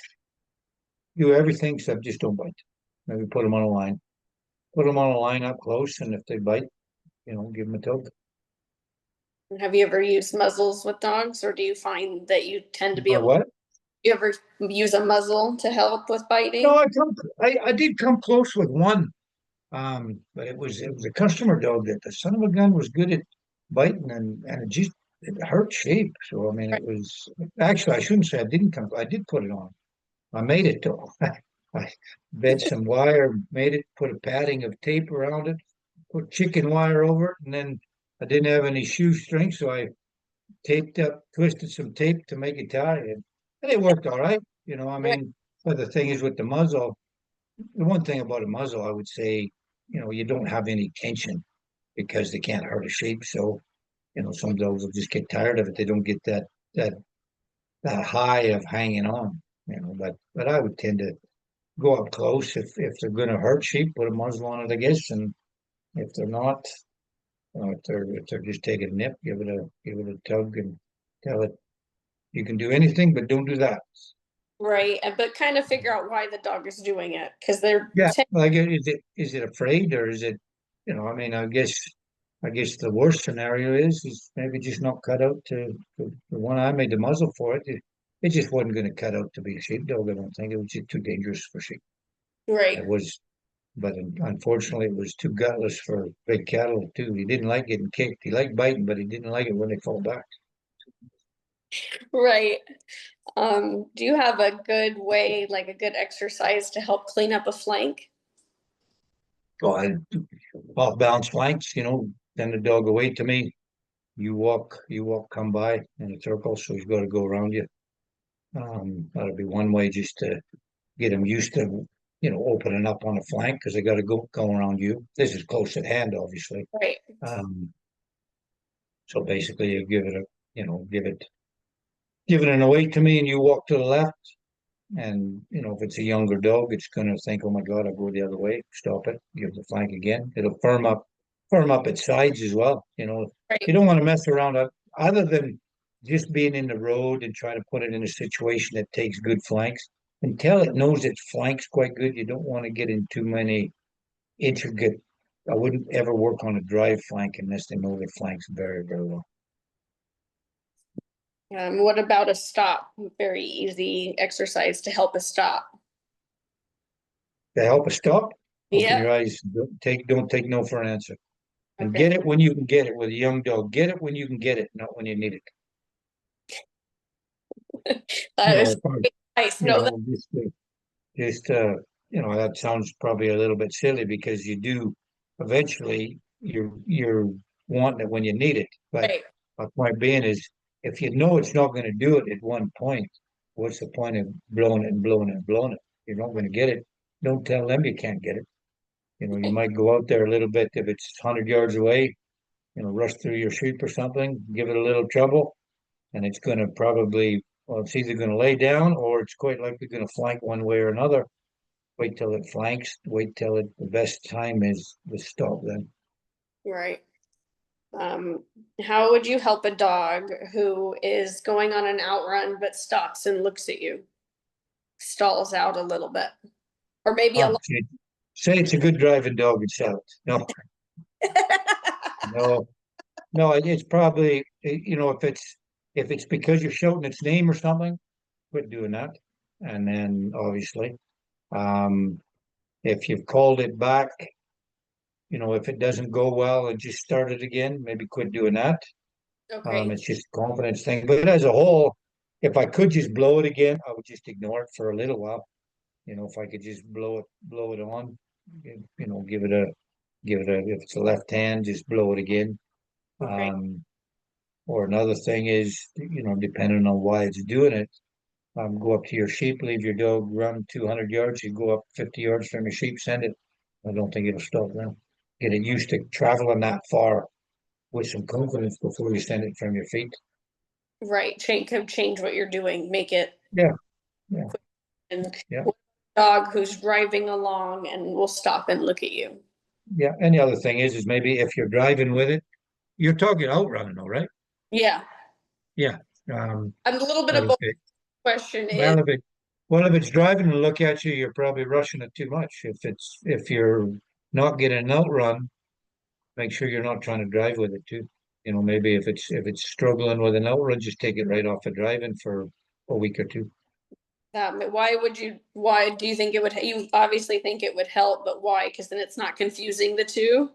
do everything except just don't bite. Maybe put them on a line. Put them on a line up close, and if they bite, give them a tug. Have you ever used muzzles with dogs, or do you find that you tend to be Or able, what? you ever use a muzzle to help with No, biting? I did come close with one. But it was a customer dog that the son of a gun was good at biting, and it hurt shape. So I mean, it was actually, I shouldn't say I didn't come. I did put it on. I made it though. I bent some wire, made it, put a padding of tape around it, put chicken wire over it, and then I didn't have any shoestring, so I twisted some tape to make it tie, and it worked all right. I Right. mean, but the thing is with the muzzle, the one thing about a muzzle, I would say, you don't have any tension because they can't hurt a sheep. So, some dogs will just get tired of it. They don't get that that high of hanging on. But I would tend to go up close if they're going to hurt sheep, put a muzzle on it, I guess. And if they're not, if they're just taking a nip, give it a tug and tell it you can do anything, but don't do that. Right, but kind of figure out why the dog is doing it because they're Yeah, like is it afraid, or is it, I mean, I guess the worst scenario is maybe just not cut out to the one I made the muzzle for it. It just wasn't going to cut out to be a sheepdog. I don't think it was just too dangerous for sheep. right, It was, but unfortunately, it was too gutless for big cattle too. He didn't like getting kicked. He liked biting, but he didn't like it when they fall back. right. Do you have a good way, like a good exercise to help clean up a flank? So I off balance flanks, send the dog away to me. You walk, come by in a circle, so he's got to go around you. That'll be one way just to get him used to, opening up on a flank because they got to go around you. This is close at hand, obviously. Right, Um, so basically, you give it a, give it an away to me, and you walk to the left. And if it's a younger dog, it's going to think, "Oh my God, I'll go the other way." Stop it. Give the flank again. It'll firm up its sides as well. You right, don't want to mess around. other than just being in the road and trying to put it in a situation that takes good flanks, until it knows its flanks quite good, you don't want to get in too many intricate. I wouldn't ever work on a drive flank unless they know their flanks very, very well. What about a stop? Very easy exercise to help a stop. To help us stop, open Yeah. your eyes, don't take no for an answer. And Okay. get it when you can get it with a young dog. Get it when you can get it, not when you need it. That is If I- nice. No, that, just that sounds probably a little bit silly because you do eventually you're wanting it when you need it. But right. my point being is if you know it's not going to do it at one point, what's the point of blowing it and blowing it and blowing it? You're not going to get it. Don't tell them you can't get it. You might go out there a little bit if it's 100 yards away, rush through your sheep or something, give it a little trouble, and it's going to probably, well, it's either going to lay down or it's quite likely going to flank one way or another. Wait till it flanks, the best time is to stop then. Right. How would you help a dog who is going on an outrun but stops and looks at you? Stalls out a little bit. Or maybe a lot. Say it's a good driving dog and sell it. No, no, no, it's probably, if it's because you're shouting its name or something, quit doing that. And then obviously, if you've called it back, if it doesn't go well and just start it again, maybe quit doing that. Okay. It's just a confidence thing. But as a whole, if I could just blow it again, I would just ignore it for a little while. If I could just blow it on, if it's a left hand, just blow it again. Okay. Or another thing is, depending on why it's doing it, go up to your sheep, leave your dog run 200 yards, you go up 50 yards from your sheep, send it. I don't think it'll stop then. Get it used to traveling that far with some confidence before you send it from your feet. Right. Change what you're doing. Make it. Yeah, yeah, And yeah, dog who's driving along and will stop and look at you. yeah. And the other thing is maybe if you're driving with it, you're talking outrunning, though, right? Yeah. Yeah. A little bit of both. Okay. Question is, Well, if it's driving to look at you, you're probably rushing it too much. If you're not getting an outrun, make sure you're not trying to drive with it too. Maybe if it's struggling with an outrun, just take it right off of driving for a week or two. why do you think it would, you obviously think it would help, but why? Because then it's not confusing the two.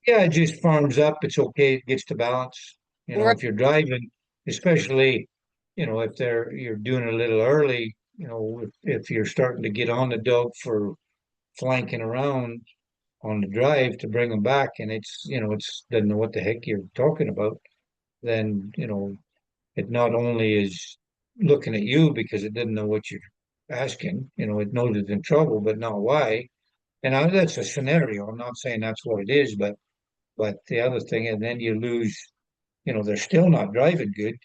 Yeah, it just farms up. It's okay. It gets to balance. Right. If you're driving, especially, if you're doing it a little early, if you're starting to get on the dog for flanking around on the drive to bring them back and it's doesn't know what the heck you're talking about, then, it not only is looking at you because it didn't know what you're asking, it knows it's in trouble, but not why. And that's a scenario. I'm not saying that's what it is, but the other thing, and then you lose, they're still not driving good,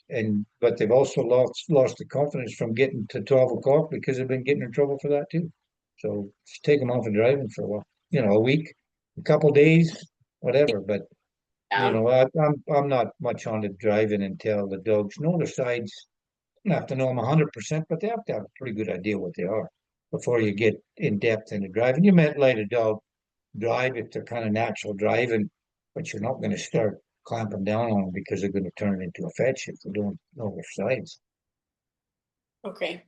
but they've also lost the confidence from getting to 12 o'clock because they've been getting in trouble for that too. So just take them off of driving for a while, a week, a couple days, whatever. But I'm not much on the driving until the dogs know their sides. You don't have to know them 100%, but they have to have a pretty good idea what they are before you get in depth into driving. You might let a dog drive if they're kind of natural driving, but you're not going to start clamping down on them because they're going to turn it into a fetch if they don't know their sides. Okay.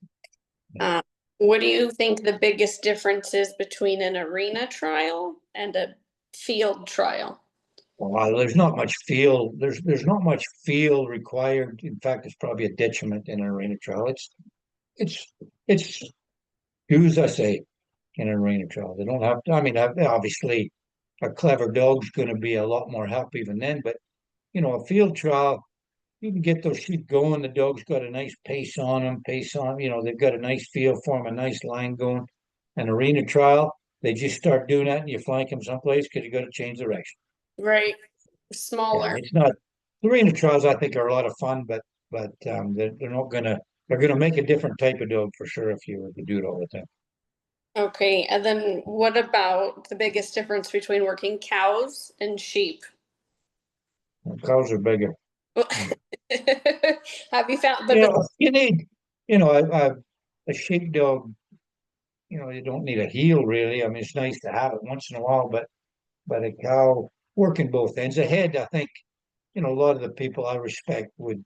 What do you think the biggest difference is between an arena trial and a field trial? Well, there's not much feel. There's not much feel required. In fact, it's probably a detriment in an arena trial. It's do as I say in an arena trial. They don't have to. I mean, obviously, a clever dog's going to be a lot more help even then. But a field trial, you can get those sheep going. The dog's got a nice pace on them. They've got a nice feel for them, a nice line going. An arena trial, they just start doing that, and you flank them someplace because you got to change direction. Right. Yeah, Smaller. it's not. Arena trials, I think, are a lot of fun, but they're not gonna. They're gonna make a different type of dog for sure if you were to do it all the time. Okay. And then what about the biggest difference between working cows and sheep? Cows are bigger. Have you found, You but know, you need, you know, a sheepdog, you know, you don't need a heel really. I mean, it's nice to have it once in a while, but a cow working both ends. A head, I think, you know, a lot of the people I respect would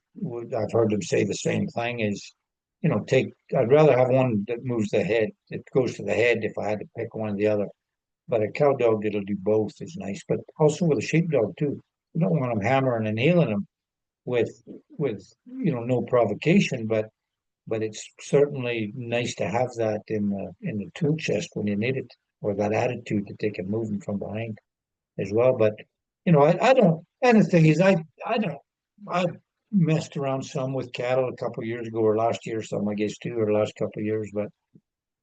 I've heard them say the same thing is, you know, I'd rather have one that moves the head, that goes to the head if I had to pick one or the other. But a cow dog that'll do both is nice. But also with a sheepdog too. You don't want them hammering and nailing them with you know no provocation, but it's certainly nice to have that in the tool chest when you need it, or that attitude to take a movement from behind as well. But you know, I don't. And the thing is, I don't. I messed around some with cattle a couple of years ago, or last year, or some I guess too, or the last couple of years. But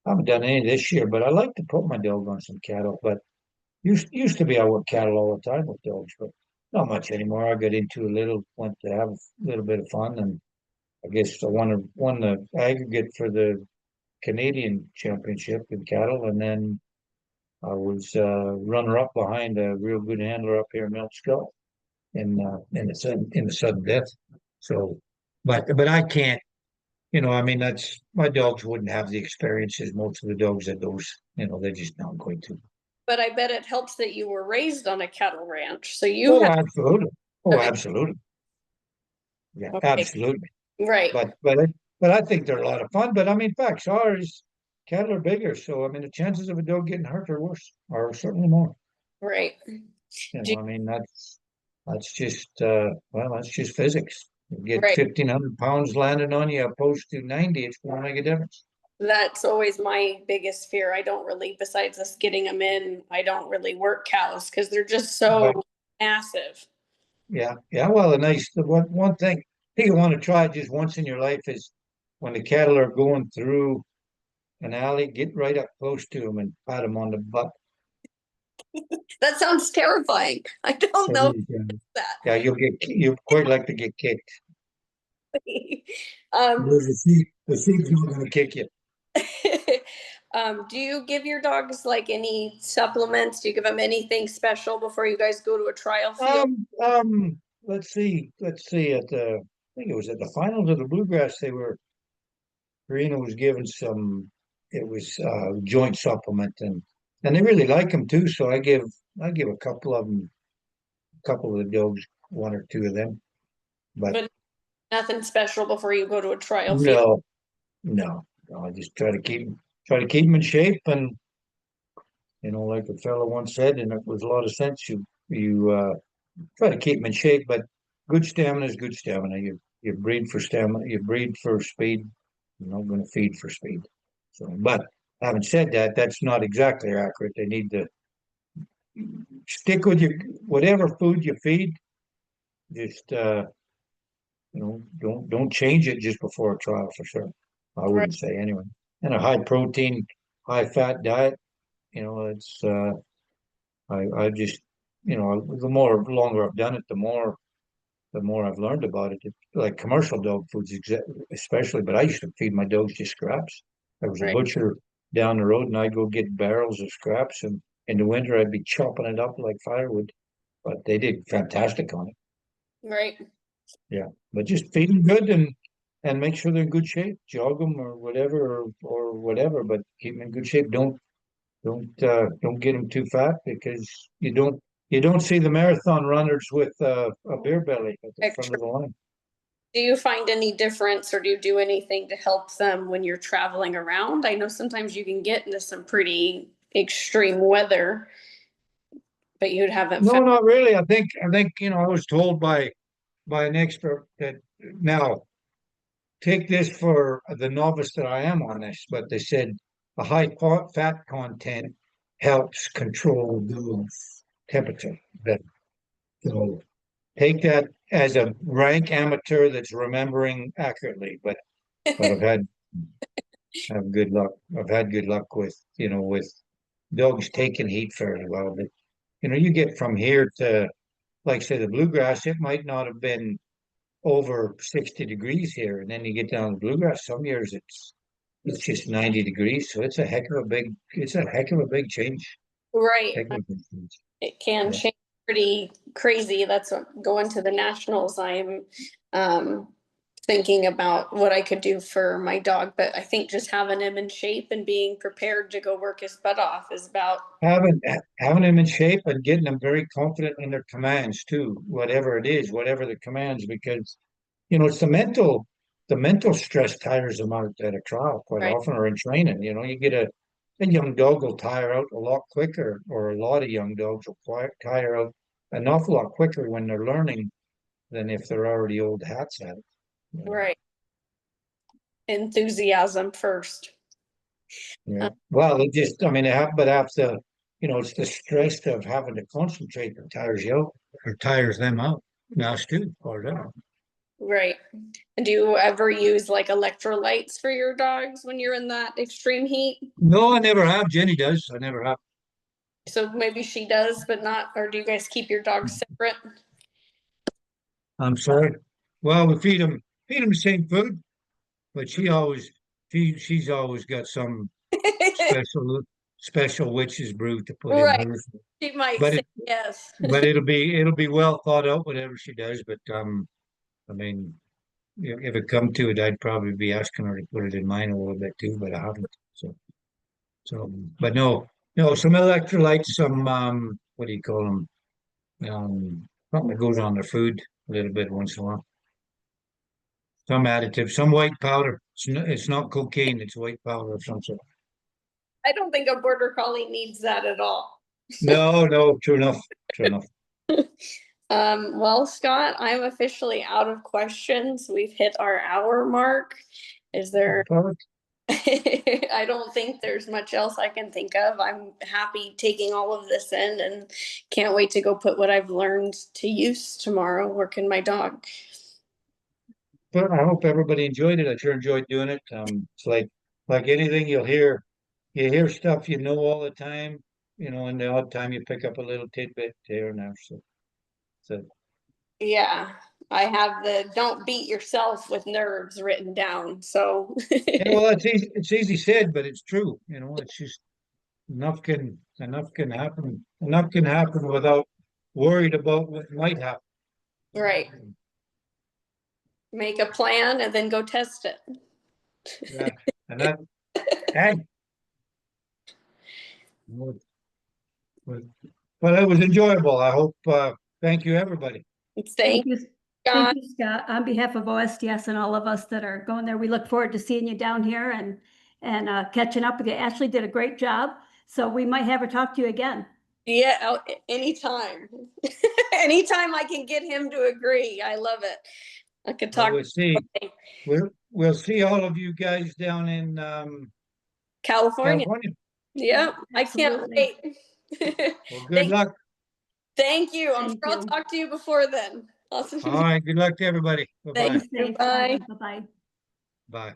I haven't done any this year. But I like to put my dog on some cattle. But used to be I worked cattle all the time with dogs, but not much anymore. I got into a little, went to have a little bit of fun, and I guess I won the aggregate for the Canadian Championship in cattle, and then I was runner up behind a real good handler up here in Mount Skull in the sudden death. So, but I can't, you know, I mean that's my dogs wouldn't have the experience as most of the dogs that those, you know, they're just not going to. I bet it helps that you were raised on a cattle ranch, so you Oh, have. absolutely. Oh, Okay, absolutely. Yeah, okay, absolutely. right, But I think they're a lot of fun. But I mean, facts are is cattle are bigger, so I mean the chances of a dog getting hurt are worse, are certainly more. right. You Do, know, I mean that's just well, that's just physics. You get right. 1,500 pounds landing on you opposed to 90, it's gonna make a difference. That's always my biggest fear. I don't really, besides us getting them in, I don't really work cows because they're just so But massive. yeah, yeah. Well, the one thing you want to try just once in your life is when the cattle are going through an alley, get right up close to them and pat them on the butt. That sounds terrifying. I don't know Yeah, that. yeah, you'll quite like to get kicked. um, Whereas the sheep's not gonna kick you. do you give your dogs like any supplements? Do you give them anything special before you guys go to a trial field? Let's see. I think it was at the finals of the Bluegrass. Karina was given some. It was joint supplement, and they really like them too. So I give a couple of them, a couple of the dogs, one or two of them. But But nothing special before you go to a trial field. no, no. I just try to keep them in shape, and you know, like the fellow once said, and it was a lot of sense. You try to keep them in shape, but good stamina is good stamina. You breed for stamina, you breed for speed. You're not going to feed for speed. So, but having said that, that's not exactly accurate. They need to stick with your whatever food you feed. Just you know, don't change it just before a trial for sure. I Right, wouldn't say anyway. And a high protein, high fat diet. You know, it's I just you know the more longer I've done it, the more I've learned about it. It's like commercial dog foods, especially. But I used to feed my dogs just scraps. There was a right, butcher down the road, and I'd go get barrels of scraps, and in the winter I'd be chopping it up like firewood. But they did fantastic on it. right. Yeah, but just feed them good and make sure they're in good shape. Jog them or whatever or whatever, but keep them in good shape. Don't get them too fat because you don't see the marathon runners with a beer belly at the front Extra. of the line. Do you find any difference or do you do anything to help them when you're traveling around? I know sometimes you can get into some pretty extreme weather, but you haven't No, found. not really. I think you know I was told by an expert that now take this for the novice that I am on this, but they said a fat content helps control the temperature better. So take that as a rank amateur that's remembering accurately, but have good luck. I've had good luck with you know with dogs taking heat fairly well. But you know, you get from here to like say the bluegrass, it might not have been over 60 degrees here, and then you get down to bluegrass. Some years it's just 90 degrees, so it's a heck of a big change. Right. Heck of a big change. It can Yeah, change. pretty crazy. That's what going to the nationals. I'm thinking about what I could do for my dog, but I think just having him in shape and being prepared to go work his butt off is about Having them in shape and getting them very confident in their commands too, whatever it is, whatever the commands, because it's the mental stress tires them out at a trial quite right. often or in training. You get a young dog will tire out a lot quicker, or a lot of young dogs will tire out an awful lot quicker when they're learning than if they're already old hats at it. Right. Enthusiasm first. Yeah. Well, but after, it's the stress of having to concentrate that tires you out or tires them out. Now, too, or that. Right. And do you ever use like electrolytes for your dogs when you're in that extreme heat? No, I never have. Jenny does. I never have. So maybe she does, but not, or do you guys keep your dogs separate? I'm sorry. Well, we feed them the same food, but she's always got some special witch's brew to put in Right. hers. She might But say it yes. but it'll be well thought out whatever she does. But I mean, if it come to it, I'd probably be asking her to put it in mine a little bit too, but I haven't. But no, some electrolytes, some what do you call them? Something that goes on their food a little bit once in a while. Some additive, some white powder. It's not cocaine, it's white powder of some sort. I don't think a border collie needs that at all. No, true enough. True enough. Well, Scott, I'm officially out of questions. We've hit our hour mark. Is there I don't think there's much else I can think of. I'm happy taking all of this in and can't wait to go put what I've learned to use tomorrow working my dog. But I hope everybody enjoyed it. I sure enjoyed doing it. It's like anything you hear stuff all the time, and the odd time you pick up a little tidbit here and there. So Yeah, I have the don't beat yourself with nerves written down. So yeah, well, it's easy said, but it's true. It's just enough can happen. Enough can happen without worried about what might happen. right. Make a plan and then go test it. Yeah, and that, and but it was enjoyable. I hope. Thank you, everybody. Thank you. God. Thank you, Scott. On behalf of OSDS and all of us that are going there, we look forward to seeing you down here and catching up with you. Ashley did a great job, so we might have her talk to you again. Yeah, anytime. Anytime I can get him to agree. I love it. I could talk. We'll see. We'll see all of you guys down in California. Yep, I can't Absolutely. wait. Well, good luck. Thank you. I'm Thank sure I'll you. talk to you before then. Awesome. All right. Good luck to everybody. Bye-bye. Thanks. Thanks. Bye. Bye-bye. Bye.